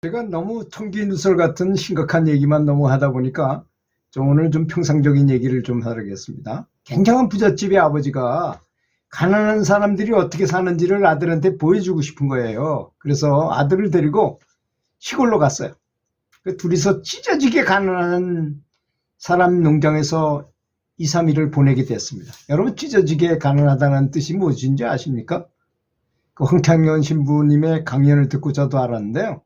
제가 너무 청기누설 같은 심각한 얘기만 너무 하다 보니까 오늘 좀 평상적인 얘기를 좀 하겠습니다. 굉장한 부잣집의 아버지가 가난한 사람들이 어떻게 사는지를 아들한테 보여주고 싶은 거예요. 그래서 아들을 데리고 시골로 갔어요. 둘이서 찢어지게 가난한 사람 농장에서 2, 3일을 보내게 됐습니다. 여러분, 찢어지게 가난하다는 뜻이 무엇인지 아십니까? 그 황창현 신부님의 강연을 듣고 저도 알았는데요.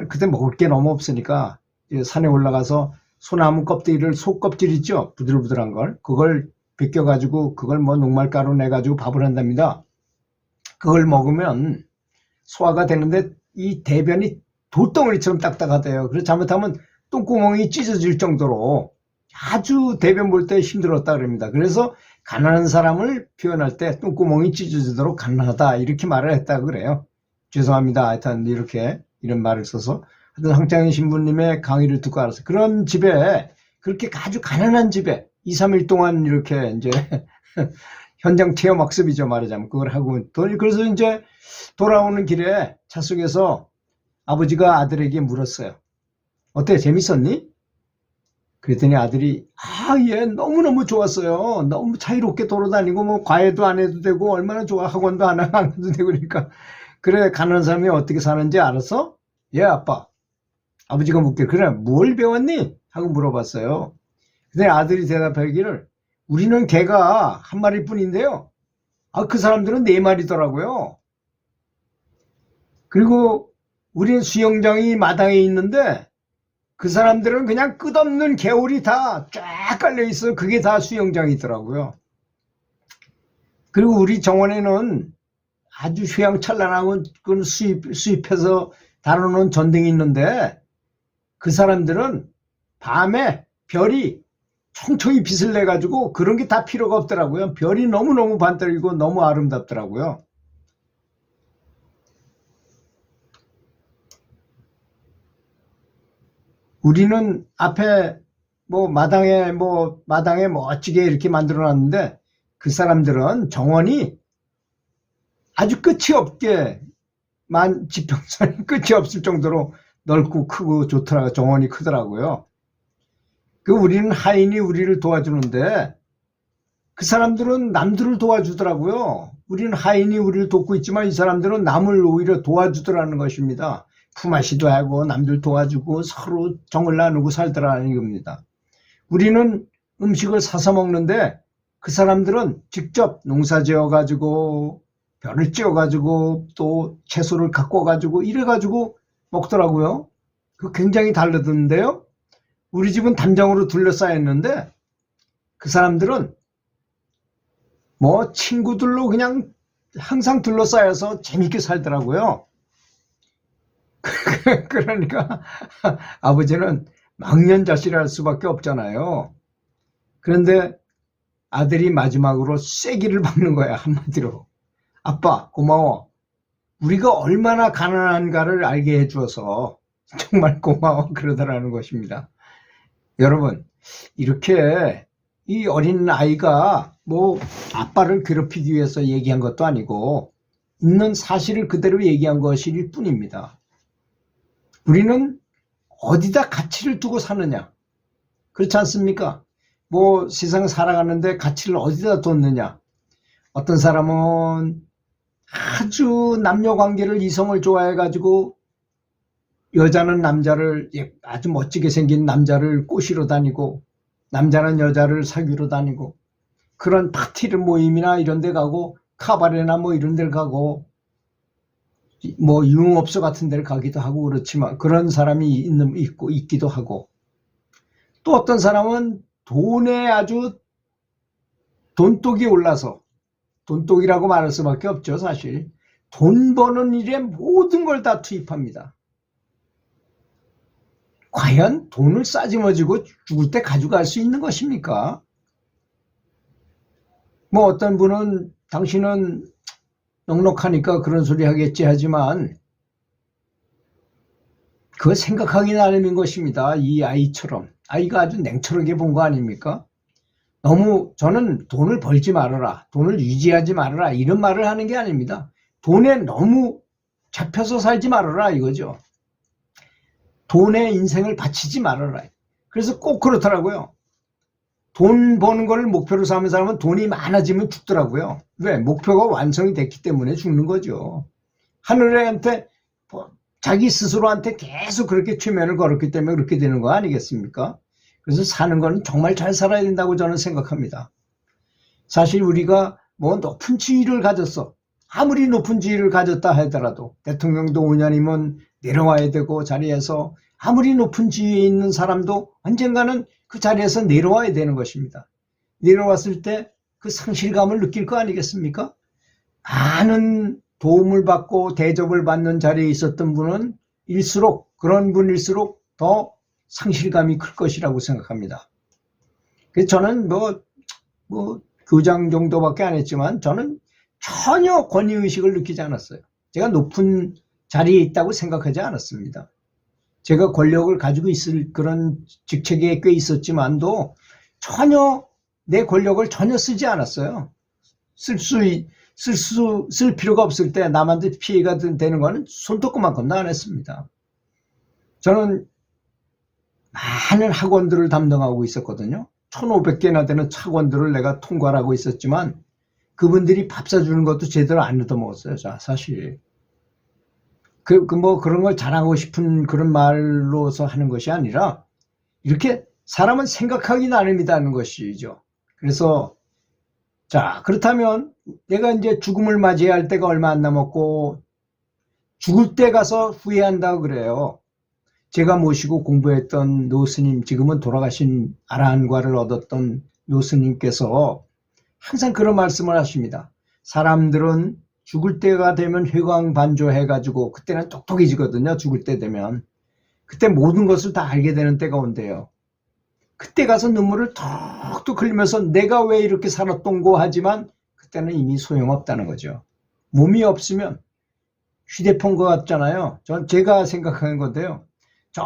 그때 먹을 게 너무 없으니까 산에 올라가서 소나무 껍데기를, 속껍질 있죠? 부들부들한 걸. 그걸 벗겨가지고 그걸 녹말가루 내가지고 밥을 한답니다. 그걸 먹으면 소화가 되는데 이 대변이 돌덩어리처럼 딱딱하대요. 그래서 잘못하면 똥구멍이 찢어질 정도로 아주 대변 볼 때 힘들었다 그럽니다. 그래서 가난한 사람을 표현할 때 똥구멍이 찢어지도록 가난하다 이렇게 말을 했다고 그래요. 죄송합니다. 하여튼 이런 말을 써서. 하여튼 황창현 신부님의 강의를 듣고 알았어요. 그런 집에, 그렇게 아주 가난한 집에 2, 3일 동안 이렇게 이제 현장 체험 학습이죠, 말하자면. 그걸 하고, 그래서 이제 돌아오는 길에 차 속에서 아버지가 아들에게 물었어요. 어때? 재밌었니? 그랬더니 아들이, 예, 너무너무 좋았어요. 너무 자유롭게 돌아다니고, 과외도 안 해도 되고, 얼마나 좋아. 학원도 안 해도 되고, 그러니까. 그래, 가난한 사람이 어떻게 사는지 알았어? 예, 아빠. 아버지가 묻길, 그래, 뭘 배웠니? 하고 물어봤어요. 근데 아들이 대답하기를, 우리는 개가 한 마리 뿐인데요. 그 사람들은 4마리더라고요. 그리고 우리는 수영장이 마당에 있는데, 그 사람들은 그냥 끝없는 개울이 다 쫙 깔려 있어요. 그게 다 수영장이더라고요. 그리고 우리 정원에는 아주 휘황찬란하고 수입해서 다뤄놓은 전등이 있는데, 그 사람들은 밤에 별이 총총히 빛을 내가지고 그런 게 다 필요가 없더라고요. 별이 너무너무 반짝이고 너무 아름답더라고요. 우리는 앞에 마당에 멋지게 이렇게 만들어 놨는데, 그 사람들은 정원이 아주 끝이 없게 지평선이 끝이 없을 정도로 넓고 크고 좋더라고요. 정원이 크더라고요. 우리는 하인이 우리를 도와주는데, 그 사람들은 남들을 도와주더라고요. 우리는 하인이 우리를 돕고 있지만 이 사람들은 남을 오히려 도와주더라는 것입니다. 품앗이도 하고 남들 도와주고 서로 정을 나누고 살더라는 겁니다. 우리는 음식을 사서 먹는데, 그 사람들은 직접 농사 지어가지고 벼를 찧어가지고 또 채소를 갖고 와가지고 이래가지고 먹더라고요. 굉장히 다르던데요. 우리 집은 담장으로 둘러싸였는데, 그 사람들은 친구들로 그냥 항상 둘러싸여서 재밌게 살더라고요. 그러니까 아버지는 망연자실할 수밖에 없잖아요. 그런데 아들이 마지막으로 쐐기를 박는 거야, 한마디로. 아빠, 고마워. 우리가 얼마나 가난한가를 알게 해주어서 정말 고마워, 그러더라는 것입니다. 여러분, 이렇게 이 어린 아이가 아빠를 괴롭히기 위해서 얘기한 것도 아니고 있는 사실을 그대로 얘기한 것일 뿐입니다. 우리는 어디다 가치를 두고 사느냐? 그렇지 않습니까? 세상 살아가는데 가치를 어디다 뒀느냐? 어떤 사람은 아주 남녀 관계를, 이성을 좋아해가지고 여자는 남자를, 아주 멋지게 생긴 남자를 꼬시러 다니고, 남자는 여자를 사귀러 다니고, 그런 파티를 모임이나 이런 데 가고, 카바레나 이런 데 가고, 유흥업소 같은 데를 가기도 하고 그렇지만, 그런 사람이 있기도 하고, 또 어떤 사람은 돈에 아주 돈독이 올라서, 돈독이라고 말할 수밖에 없죠, 사실. 돈 버는 일에 모든 걸 다 투입합니다. 과연 돈을 싸지머지고 죽을 때 가져갈 수 있는 것입니까? 어떤 분은 당신은 넉넉하니까 그런 소리 하겠지 하지만, 그거 생각하기 나름인 것입니다. 이 아이처럼. 아이가 아주 냉철하게 본 거 아닙니까? 저는 돈을 벌지 말아라, 돈을 유지하지 말아라, 이런 말을 하는 게 아닙니다. 돈에 너무 잡혀서 살지 말아라, 이거죠. 돈에 인생을 바치지 말아라. 그래서 꼭 그렇더라고요. 돈 버는 걸 목표로 삼은 사람은 돈이 많아지면 죽더라고요. 왜? 목표가 완성이 됐기 때문에 죽는 거죠. 하늘한테 자기 스스로한테 계속 그렇게 최면을 걸었기 때문에 그렇게 되는 거 아니겠습니까? 그래서 사는 건 정말 잘 살아야 된다고 저는 생각합니다. 사실 우리가 뭐 높은 지위를 가졌어. 아무리 높은 지위를 가졌다 하더라도 대통령도 5년이면 내려와야 되고 자리에서 아무리 높은 지위에 있는 사람도 언젠가는 그 자리에서 내려와야 되는 것입니다. 내려왔을 때 그 상실감을 느낄 거 아니겠습니까? 많은 도움을 받고 대접을 받는 자리에 있었던 분은 그런 분일수록 더 상실감이 클 것이라고 생각합니다. 그래서 저는 교장 정도밖에 안 했지만 저는 전혀 권위의식을 느끼지 않았어요. 제가 높은 자리에 있다고 생각하지 않았습니다. 제가 권력을 가지고 있을 그런 직책에 꽤 있었지만도 전혀 내 권력을 전혀 쓰지 않았어요. 쓸 필요가 없을 때 남한테 피해가 되는 거는 손톱만큼도 안 했습니다. 저는 많은 학원들을 담당하고 있었거든요. 1,500개나 되는 학원들을 내가 통과를 하고 있었지만 그분들이 밥 사주는 것도 제대로 안 얻어먹었어요. 사실. 그런 걸 자랑하고 싶은 그런 말로서 하는 것이 아니라 이렇게 사람은 생각하기 나름이라는 것이죠. 그래서 자, 그렇다면 내가 이제 죽음을 맞이해야 할 때가 얼마 안 남았고 죽을 때 가서 후회한다고 그래요. 제가 모시고 공부했던 노스님, 지금은 돌아가신 아라한과를 얻었던 노스님께서 항상 그런 말씀을 하십니다. 사람들은 죽을 때가 되면 회광반조해가지고 그때는 똑똑해지거든요. 죽을 때 되면. 그때 모든 것을 다 알게 되는 때가 온대요. 그때 가서 눈물을 턱턱 흘리면서 내가 왜 이렇게 살았던고 하지만 그때는 이미 소용없다는 거죠. 몸이 없으면 휴대폰 것 같잖아요. 제가 생각하는 건데요. 저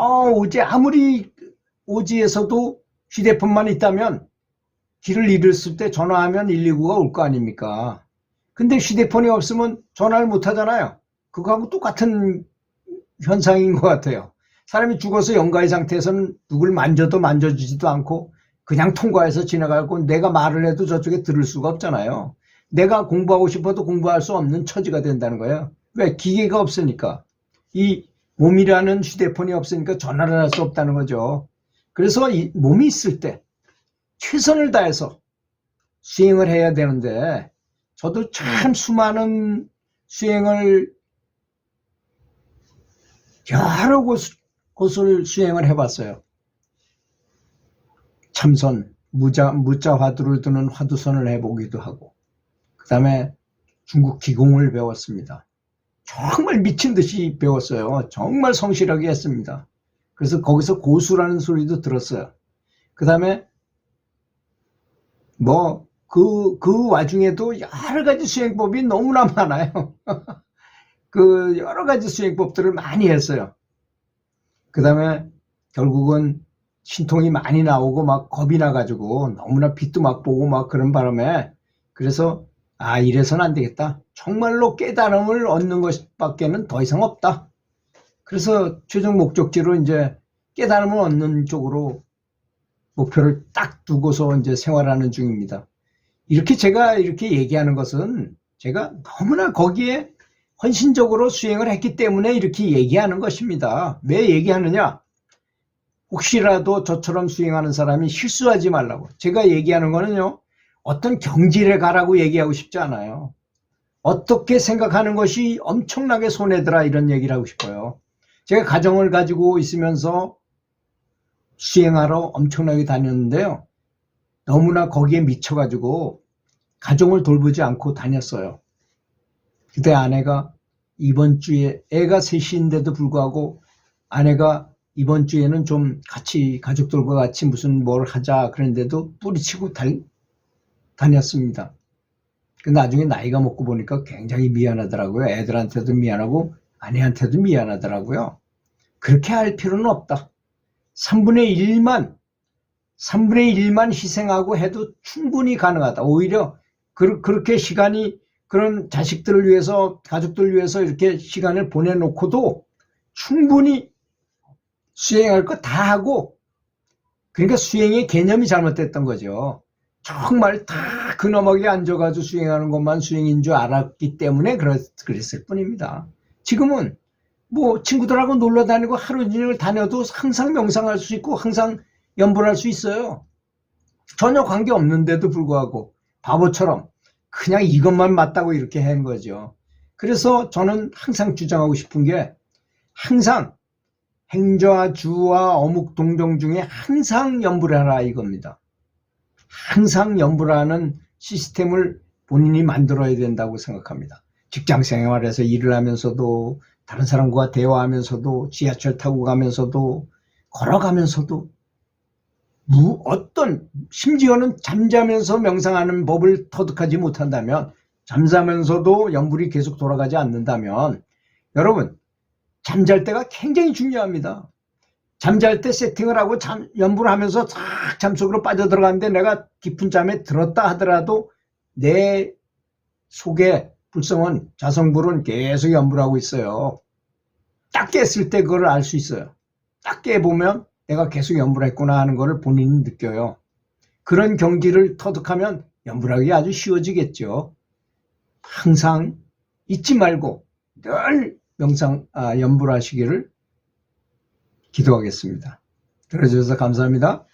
아무리 오지에서도 휴대폰만 있다면 길을 잃었을 때 전화하면 119가 올 거 아닙니까? 근데 휴대폰이 없으면 전화를 못 하잖아요. 그거하고 똑같은 현상인 것 같아요. 사람이 죽어서 영가의 상태에서는 누굴 만져도 만져주지도 않고 그냥 통과해서 지나가고 내가 말을 해도 저쪽에 들을 수가 없잖아요. 내가 공부하고 싶어도 공부할 수 없는 처지가 된다는 거예요. 왜? 기계가 없으니까. 이 몸이라는 휴대폰이 없으니까 전화를 할 수 없다는 거죠. 그래서 이 몸이 있을 때 최선을 다해서 수행을 해야 되는데 저도 참 수많은 수행을 여러 곳을 수행을 해봤어요. 참선, 무자 화두를 드는 화두선을 해보기도 하고 그 다음에 중국 기공을 배웠습니다. 정말 미친 듯이 배웠어요. 정말 성실하게 했습니다. 그래서 거기서 고수라는 소리도 들었어요. 그 다음에 그 와중에도 여러 가지 수행법이 너무나 많아요. 그 여러 가지 수행법들을 많이 했어요. 그 다음에 결국은 신통이 많이 나오고 막 겁이 나가지고 너무나 빛도 막 보고 막 그런 바람에 그래서 이래서는 안 되겠다. 정말로 깨달음을 얻는 것밖에는 더 이상 없다. 그래서 최종 목적지로 이제 깨달음을 얻는 쪽으로 목표를 딱 두고서 이제 생활하는 중입니다. 제가 이렇게 얘기하는 것은 제가 너무나 거기에 헌신적으로 수행을 했기 때문에 이렇게 얘기하는 것입니다. 왜 얘기하느냐? 혹시라도 저처럼 수행하는 사람이 실수하지 말라고. 제가 얘기하는 거는요, 어떤 경질에 가라고 얘기하고 싶지 않아요. 어떻게 생각하는 것이 엄청나게 손해더라 이런 얘기를 하고 싶어요. 제가 가정을 가지고 있으면서 수행하러 엄청나게 다녔는데요. 너무나 거기에 미쳐가지고 가정을 돌보지 않고 다녔어요. 그때 아내가 이번 주에 애가 셋인데도 불구하고 아내가 이번 주에는 좀 같이 가족들과 같이 무슨 뭘 하자 그랬는데도 뿌리치고 다녔습니다. 근데 나중에 나이가 먹고 보니까 굉장히 미안하더라고요. 애들한테도 미안하고 아내한테도 미안하더라고요. 그렇게 할 필요는 없다. 3분의 1만 희생하고 해도 충분히 가능하다. 오히려 그렇게 시간이 그런 자식들을 위해서 가족들을 위해서 이렇게 시간을 보내놓고도 충분히 수행할 거 다 하고, 그러니까 수행의 개념이 잘못됐던 거죠. 정말 다 근엄하게 앉아가지고 수행하는 것만 수행인 줄 알았기 때문에 그랬을 뿐입니다. 지금은 뭐 친구들하고 놀러 다니고 하루 종일 다녀도 항상 명상할 수 있고 항상 염불할 수 있어요. 전혀 관계 없는데도 불구하고 바보처럼 그냥 이것만 맞다고 이렇게 한 거죠. 그래서 저는 항상 주장하고 싶은 게 항상 행좌, 주와 어묵, 동정 중에 항상 염불하라 이겁니다. 항상 염불하는 시스템을 본인이 만들어야 된다고 생각합니다. 직장 생활에서 일을 하면서도 다른 사람과 대화하면서도 지하철 타고 가면서도 걸어가면서도 심지어는 잠자면서 명상하는 법을 터득하지 못한다면, 잠자면서도 염불이 계속 돌아가지 않는다면, 여러분 잠잘 때가 굉장히 중요합니다. 잠잘 때 세팅을 하고 염불을 하면서 싹 잠속으로 빠져들어가는데 내가 깊은 잠에 들었다 하더라도 내 속에 불성은 자성불은 계속 염불하고 있어요. 딱 깼을 때 그걸 알 수 있어요. 딱 깨보면 내가 계속 염불했구나 하는 것을 본인이 느껴요. 그런 경지를 터득하면 염불하기 아주 쉬워지겠죠. 항상 잊지 말고 늘 염불하시기를 기도하겠습니다. 들어주셔서 감사합니다.